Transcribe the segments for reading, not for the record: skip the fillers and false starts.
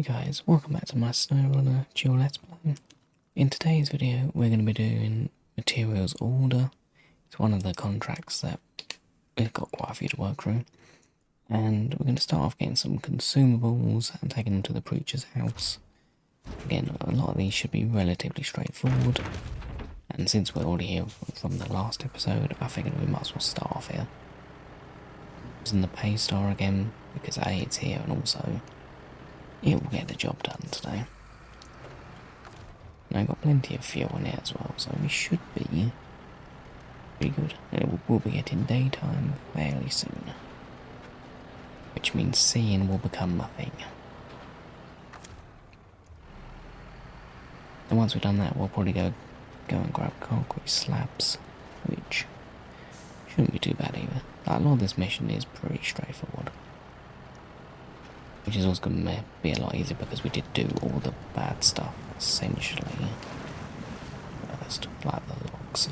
Hey guys, welcome back to my Snowrunner dual let's play. In today's video we're going to be doing materials order. It's one of the contracts that we've got quite a few to work through. And we're going to start off getting some consumables and taking them to the preacher's house. Again, a lot of these should be relatively straightforward. And since we're already here from the last episode, I figured we might as well start off here. Using the pay star again, because A, it's here, and also it will get the job done today. And I've got plenty of fuel in it as well, so we should be pretty good. And we'll be getting daytime fairly soon. Which means seeing will become a thing. And once we've done that, we'll probably go and grab concrete slabs, which shouldn't be too bad either. Like, a lot of this mission is pretty straightforward. Which is also going to be a lot easier because we did do all the bad stuff, essentially, first, like the logs.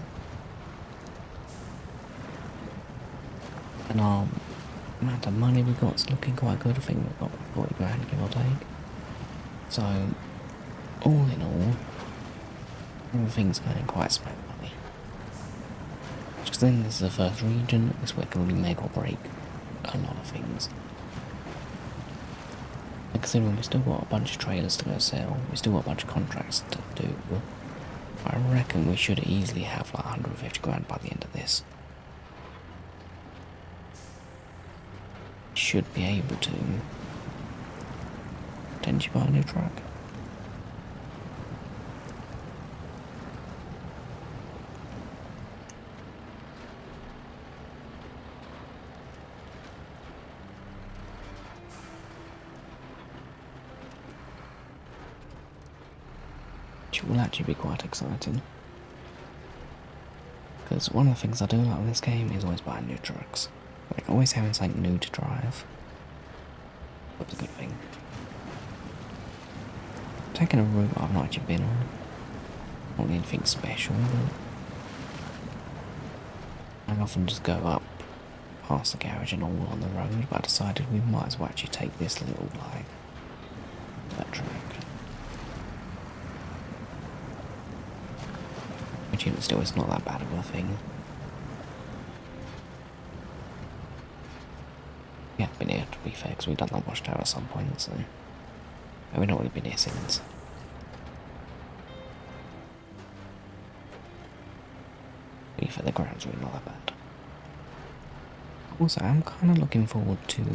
And our amount of money we got is looking quite good. I think we've got 40 grand, give or take. So, all in all, everything's going quite smoothly. Just then, this is the first region, this way can really make or break a lot of things. Considering we've still got a bunch of trailers to go sell, we've still got a bunch of contracts to do, I reckon we should easily have like 150 grand by the end of this. Should be able to potentially buy a new truck. Which will actually be quite exciting. Because one of the things I do like in this game is always buying new trucks. Like, always having something new to drive. That's a good thing. Taking a route I've not actually been on. Not anything special, but I often just go up past the garage and all on the road, but I decided we might as well actually take this little, like, that track. Which even still is not that bad of a thing. We have been here, to be fair, because we've done that watchtower at some point, so we've not really been here since. To be fair, the ground's really not that bad. Also, I'm kind of looking forward to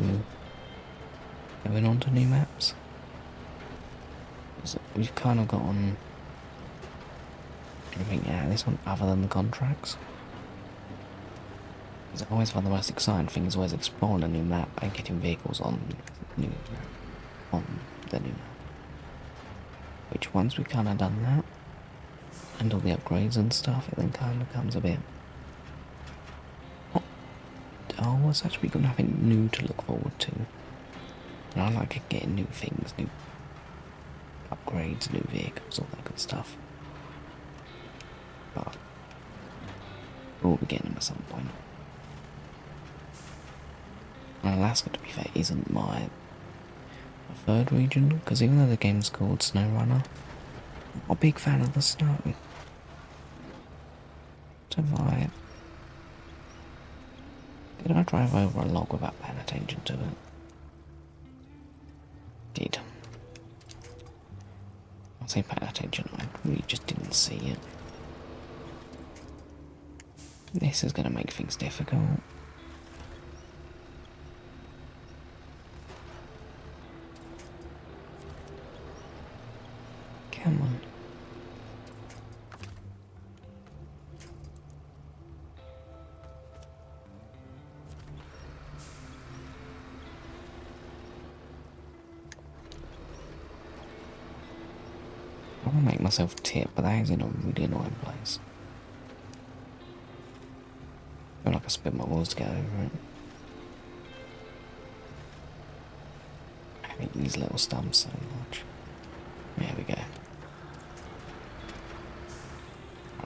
going on to new maps. We've kind of got on everything out of this one other than the contracts. Because I always find the most exciting thing is always exploring a new map and getting vehicles on the new map. Which once we've kind of done that, and all the upgrades and stuff, it then kind of becomes a bit... Oh, it's actually got nothing new to look forward to. And I like getting new things, new upgrades, new vehicles, all that good stuff. But we'll be getting them at some point. And Alaska, to be fair, isn't my preferred region, because even though the game's called Snowrunner, I'm not a big fan of the snow. So did I drive over a log without paying attention to it? Did. I'll say paying attention, I really just didn't see it. This is going to make things difficult. Come on. I want to make myself tip, but that is in a really annoying place. I feel like I spit my balls to get over it. I hate these little stumps so much. There we go.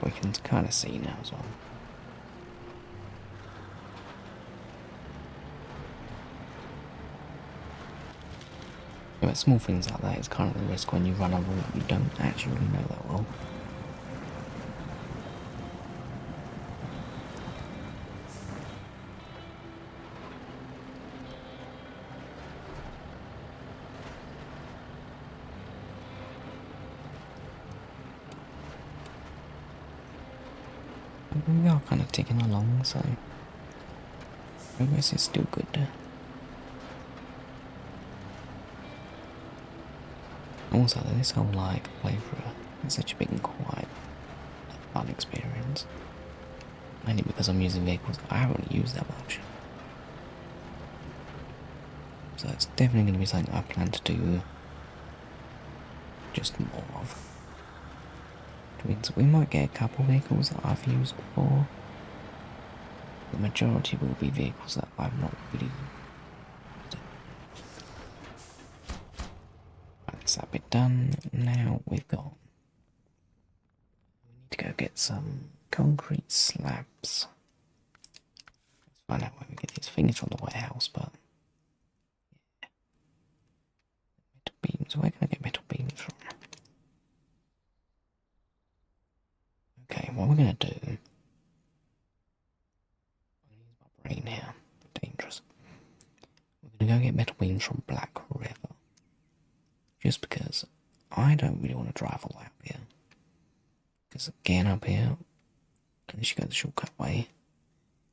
We can kind of see now as well. Yeah, but small things like that is kind of the risk when you run a route you don't actually really know that well. But we are kind of ticking along, so progress is still good. Also, this whole like playthrough has actually been quite a fun experience. Mainly because I'm using vehicles I haven't used that much. So it's definitely going to be something I plan to do just more of. Which means we might get a couple vehicles that I've used before. The majority will be vehicles that I've not really used. That's that bit done. Now we need to go get some concrete slabs. Let's find out where we get these things from the warehouse, but yeah. Metal beams, where can I get metal beams from? Okay, what we're gonna do, I'm gonna use my brain here, dangerous. We're gonna go get metal beams from Black River. Just because I don't really want to drive all the way up here. Because getting up here, unless you go the shortcut way,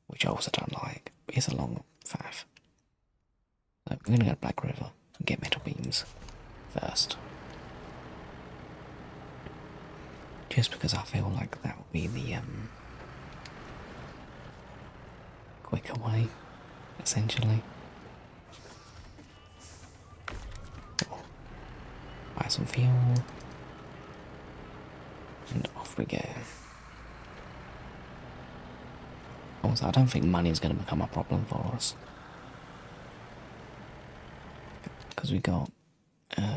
which I also don't like, it's a long faff. So we're gonna go to Black River and get metal beams first. Just because I feel like that will be the quicker way, essentially. Buy some fuel. And off we go. Also, I don't think money is going to become a problem for us. Because we got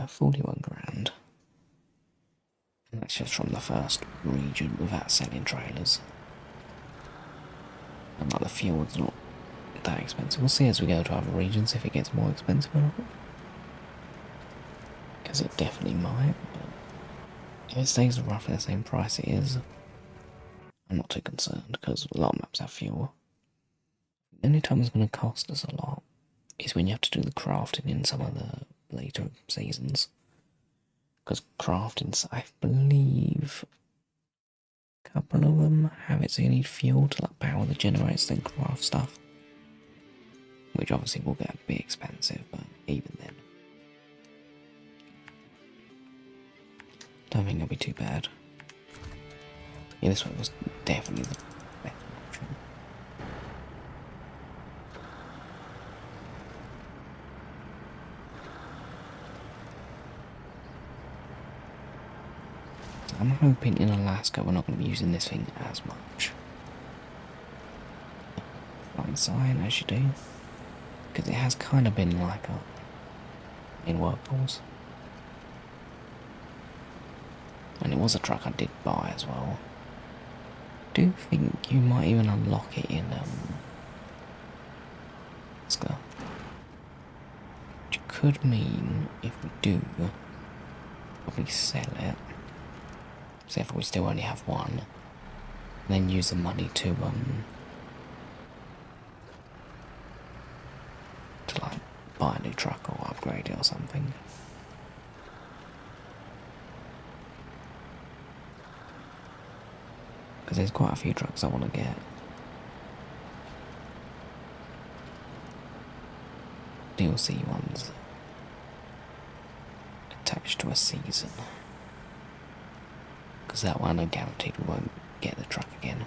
41 grand. And that's just from the first region without selling trailers. And like the fuel's not that expensive. We'll see as we go to other regions if it gets more expensive or not. Because it definitely might, but if it stays roughly the same price it is, I'm not too concerned because a lot of maps have fuel. The only time it's going to cost us a lot is when you have to do the crafting in some of the later seasons. Because crafting, I believe, a couple of them have it so you need fuel to like power the generators then craft stuff. Which obviously will get a bit expensive, but even then. Don't think it'll be too bad. Yeah, this one was definitely the better option. I'm hoping in Alaska we're not going to be using this thing as much. Flying sign, as you do. Because it has kind of been like a main workhorse. And it was a truck I did buy as well. I do think you might even unlock it in Alaska. Which could mean if we do, probably sell it. So if we still only have one, and then use the money to like buy a new truck or upgrade it or something. Because there's quite a few trucks I want to get. DLC ones attached to a season. Because that one I guaranteed we won't get the truck again.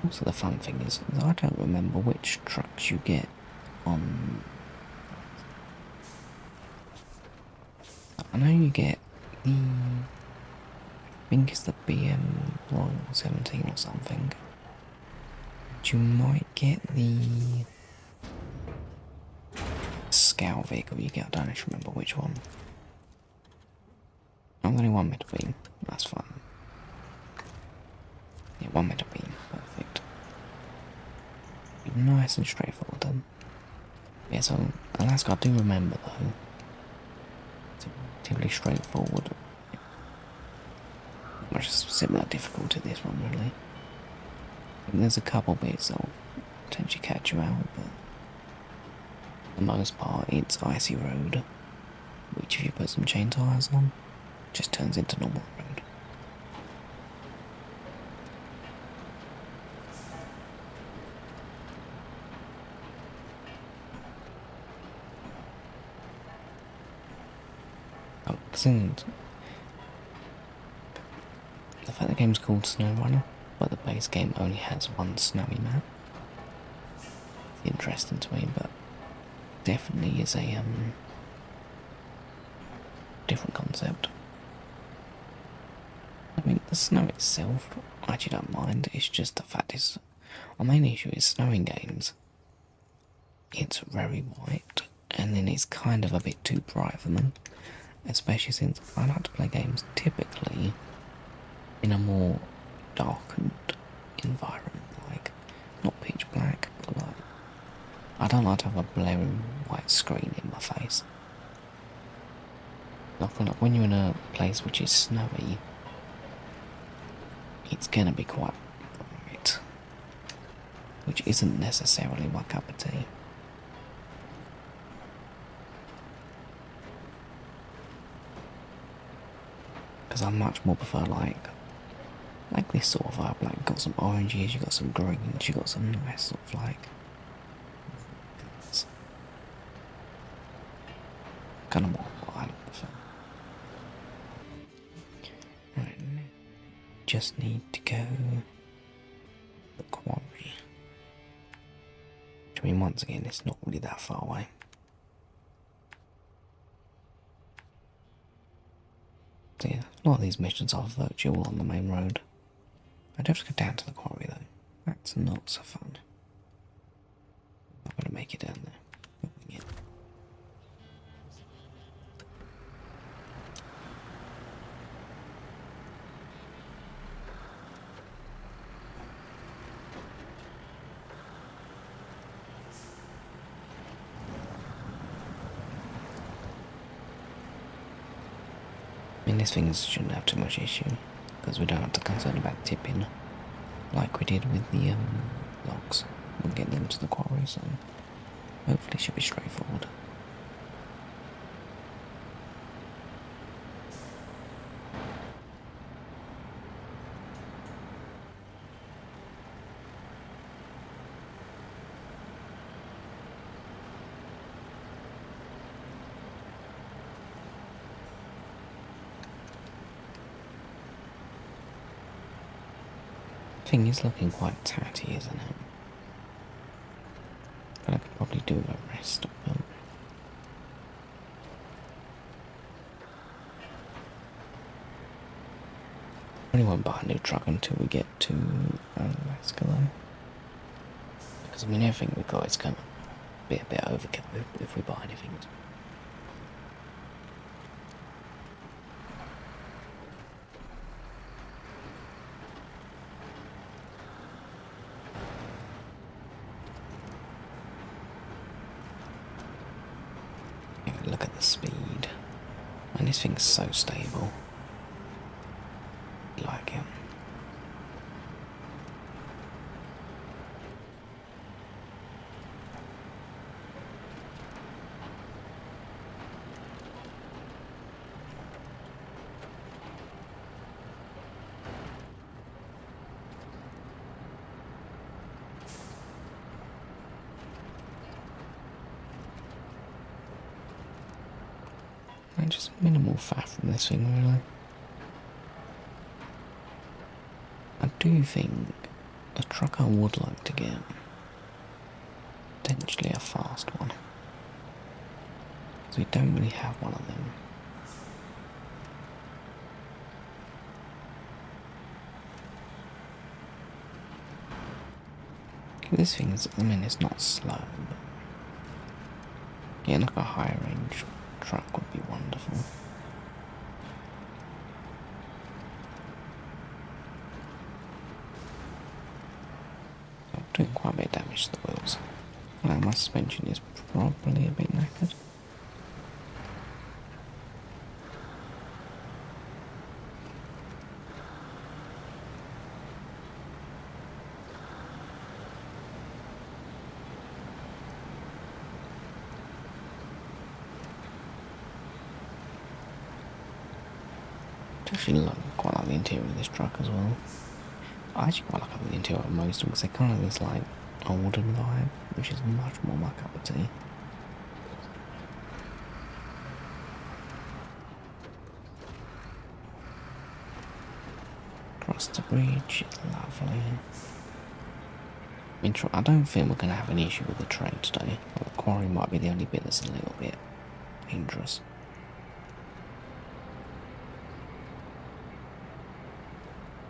Also the fun thing is I don't remember which trucks you get on... I know you get the... I think it's the BM Royal 17 or something. But you might get the... Scout vehicle you get, I don't actually remember which one. I'm only one metal beam, that's fine. Yeah, one metal beam, perfect. Nice and straightforward then. Yeah, so Alaska, I do remember though, it's relatively straightforward. Much similar difficulty to this one, really. And there's a couple bits that'll potentially catch you out, but for the most part, it's icy road, which if you put some chain tyres on, just turns into normal road. Oh, the fact the game's called Snowrunner, but the base game only has one snowy map. It's interesting to me, but definitely is a different concept. I mean, the snow itself, I actually don't mind. It's just the fact is, our main issue is snow in games. It's very white, and then it's kind of a bit too bright for me. Especially since I like to play games typically in a more darkened environment, like not pitch black, but like I don't like to have a blaring white screen in my face. I feel like when you're in a place which is snowy, it's gonna be quite bright, which isn't necessarily my cup of tea. Because I much more prefer like this sort of vibe, like got some oranges, you got some greens, you got some nice sort of like kind of more what I prefer. Right, just need to go the quarry. Which I mean, once again, it's not really that far away. So yeah, a lot of these missions are virtual on the main road. I do have to go down to the quarry though. That's not so fun. I'm not going to make it down there. Yeah. I mean, these things shouldn't have too much issue, because we don't have to concern about tipping like we did with the logs. We'll get them to the quarry, so hopefully it should be straightforward. Thing is looking quite tatty, isn't it? But I could probably do the rest of them. I really won't buy a new truck until we get to Alaska though. Because I mean everything we've got is going to be a bit overkill if we buy anything. Look at the speed. And this thing's so stable. I like it. And just minimal faff from this thing, really. I do think a truck I would like to get, potentially a fast one, because we don't really have one of them. This thing is, I mean, it's not slow, but getting like a higher range truck would be wonderful. doing quite a bit of damage to the wheels. My suspension is probably a bit knackered. I actually quite like the interior of this truck as well. I actually quite like the interior of most of them because they're kind of this like olden vibe, which is much more my cup of tea. Across the bridge, it's lovely. I don't think we're going to have an issue with the train today. Well, the quarry might be the only bit that's a little bit dangerous.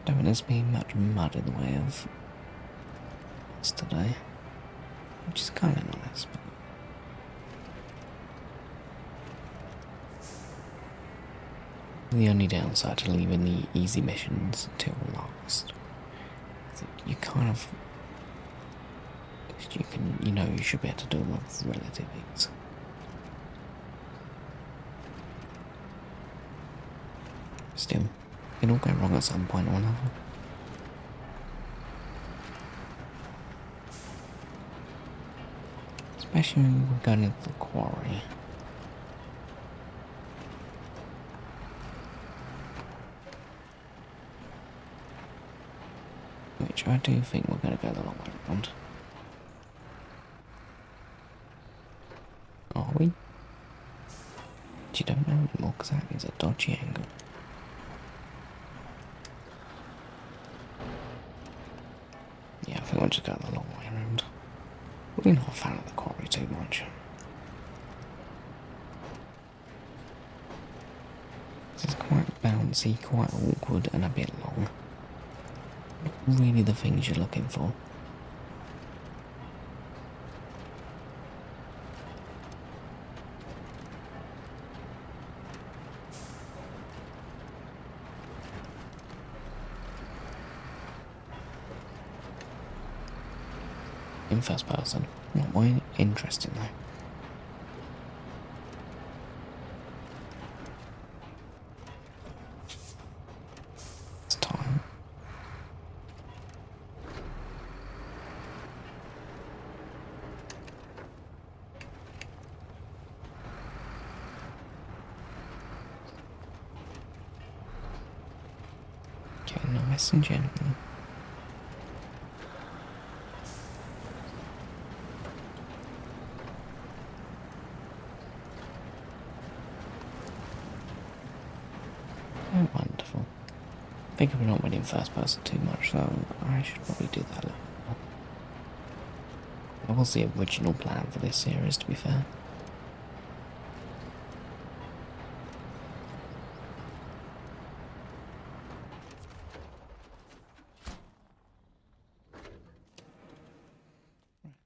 Don't think there's been much mud in the way of us today, which is kind of nice. But the only downside to leaving the easy missions till last is that you kind of, you should be able to do them with relative ease. Still, it'll all go wrong at some point or another. Especially when we're going into the quarry. Which I do think we're going to go the long way around. Are we? You don't know anymore because that is a dodgy angle. Yeah, I think we'll just go the long way around. We're not a fan of the quarry too much. This is quite bouncy, quite awkward and a bit long. Not really the things you're looking for. In first person, not more interesting though. It's time. Okay, nice and gentle. Oh, wonderful. I think we're not winning first person too much, so I should probably do that a little bit more. That was the original plan for this series, to be fair.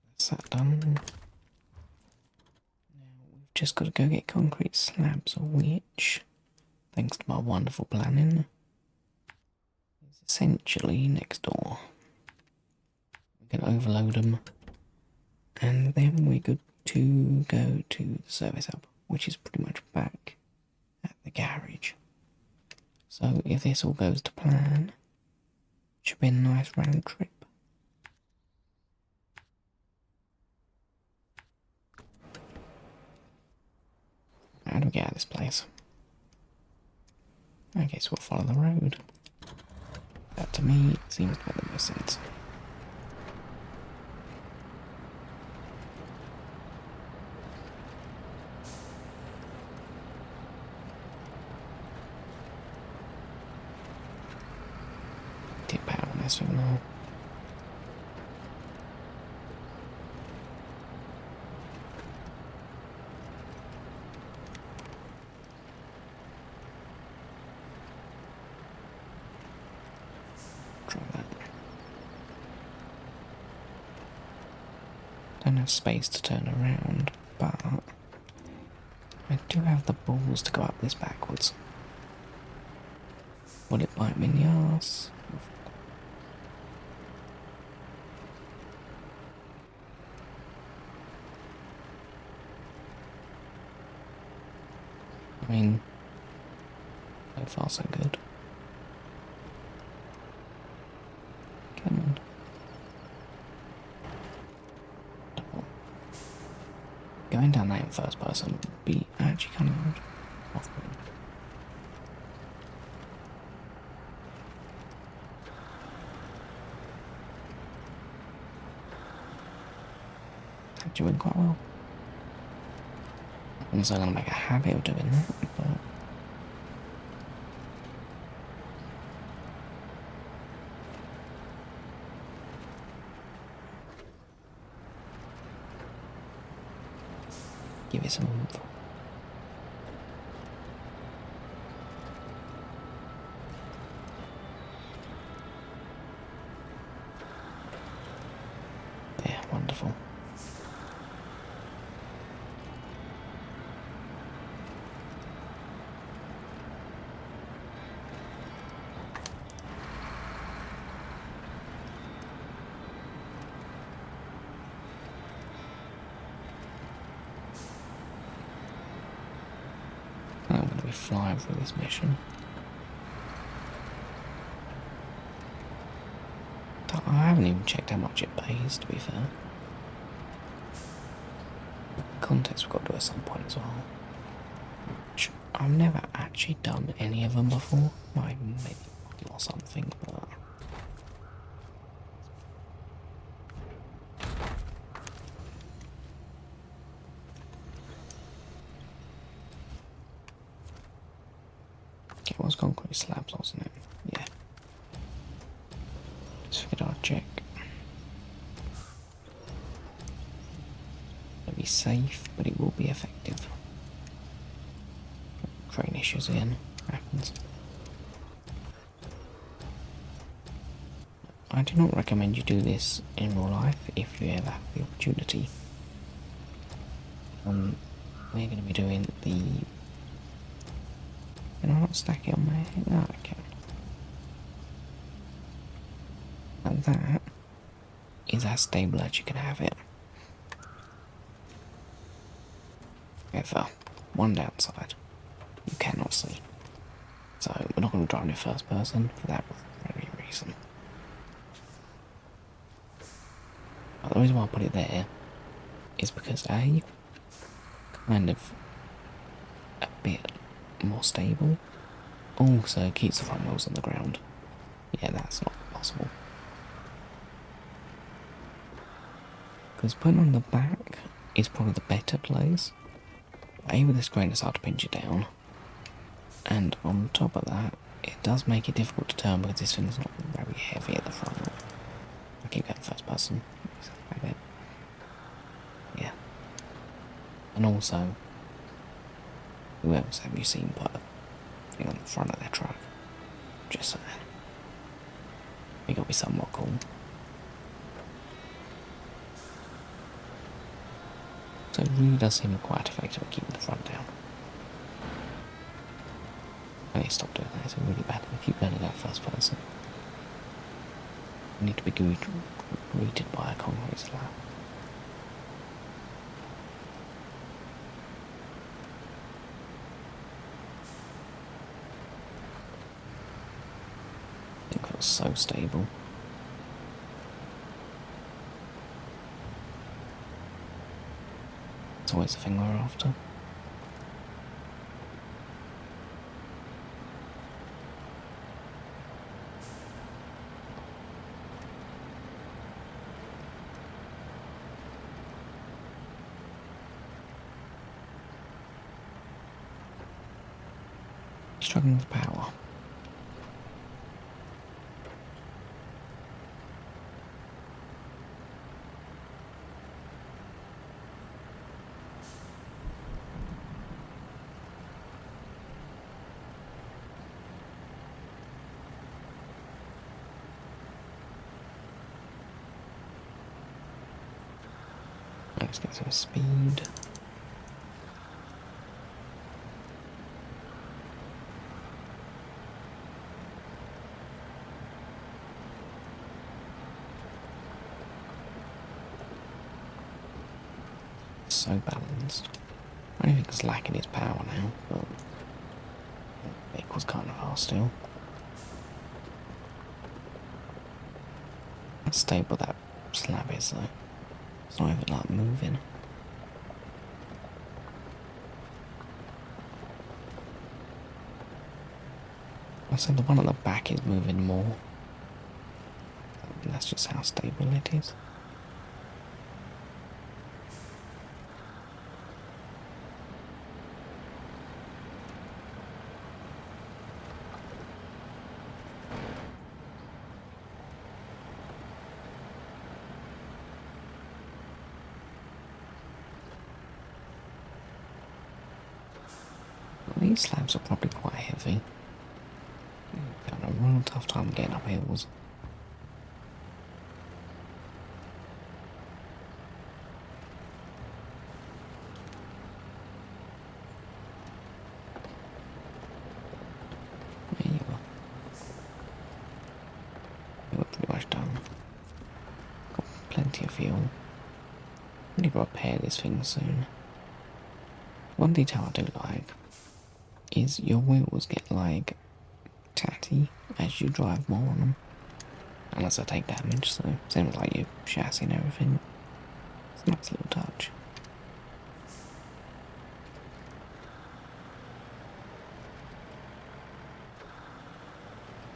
That's that done. Now we've just got to go get concrete slabs, which, thanks to my wonderful planning, is essentially next door. We can overload them, and then we're good to go to the service hub, which is pretty much back at the garage. So if this all goes to plan, it should be a nice round trip. How do we get out of this place? Okay, so we'll follow the road. That to me seems to make the most sense. Dip out on this one now. Don't have space to turn around, but I do have the balls to go up this backwards. Will it bite me in the arse? I mean, so far so good. Come on. Wonderful. Going down that in first person would be actually kind of off-putting. Actually went quite well. I'm also going to make a habit of doing that, but give it some oomph. Yeah, wonderful. And I'm going to be flying through this mission. I haven't even checked how much it pays, to be fair. Contests we've got to do at some point as well. Which I've never actually done any of them before. Maybe or something, but it was concrete slabs, wasn't it? Yeah. Just figured I'd check. It'll be safe, but it will be effective. Crane issues again. Happens. I do not recommend you do this in real life if you ever have the opportunity. We're going to be doing the... Can I not stack it on my head? No, I can. And that is as stable as you can have it. However, one downside, you cannot see. So we're not going to drive in first person for that very reason. But the reason why I put it there is because A, kind of a bit more stable. Also it keeps the front wheels on the ground. Yeah, that's not possible. Because putting on the back is probably the better place. A, with this crane it's hard to pinch it down. And on top of that, it does make it difficult to turn because this thing's not very heavy at the front. I keep going first person. Yeah. And also, who else have you seen put a thing on the front of their truck? Just saying. It gotta be somewhat cool. So it really does seem quite effective at keeping the front down. I need to stop doing that, it's really bad. I keep going to that first person. I need to be greeted by a concrete slab. I think that was so stable. It's always the thing we're after. Struggling with power. Let's get some speed. So balanced. I don't think it's lacking its power now, but Vehicle's kind of fast still. How stable that slab is though. It's not even like moving. I said the one at the back is moving more. That's just how stable it is. These slabs are probably quite heavy. I'm having a real tough time getting up hills. There you are. We're pretty much done. Got plenty of fuel. I need to repair this thing soon. One detail I do like is your wheels get like tatty as you drive more on them. Unless I take damage, so same as like your chassis and everything. It's a nice little touch.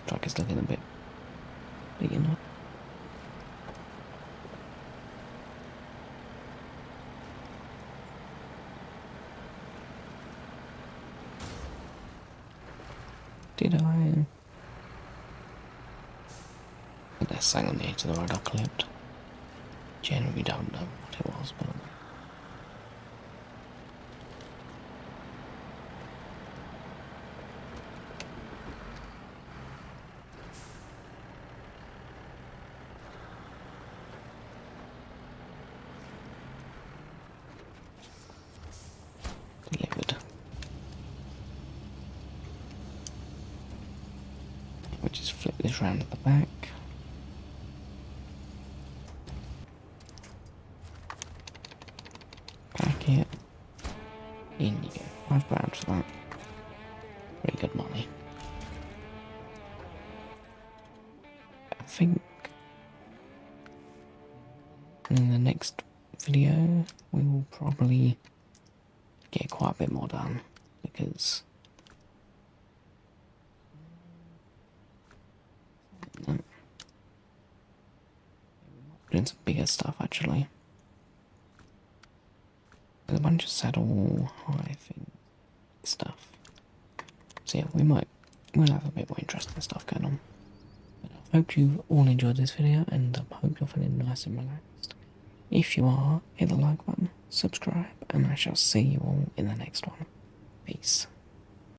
Truck is looking a bit big enough. Did I? That sang on the edge of the road I clipped. Generally don't know what it was, but delivered. We just flip this round to the back. Pack it. In you go. £5 for that. Pretty good money. I think in the next video we will probably get quite a bit more done because doing some bigger stuff actually. There's a bunch of saddle high thing stuff. So yeah, we'll have a bit more interesting stuff going on. But I hope you all enjoyed this video and I hope you're feeling nice and relaxed. If you are, hit the like button, subscribe, and I shall see you all in the next one. Peace.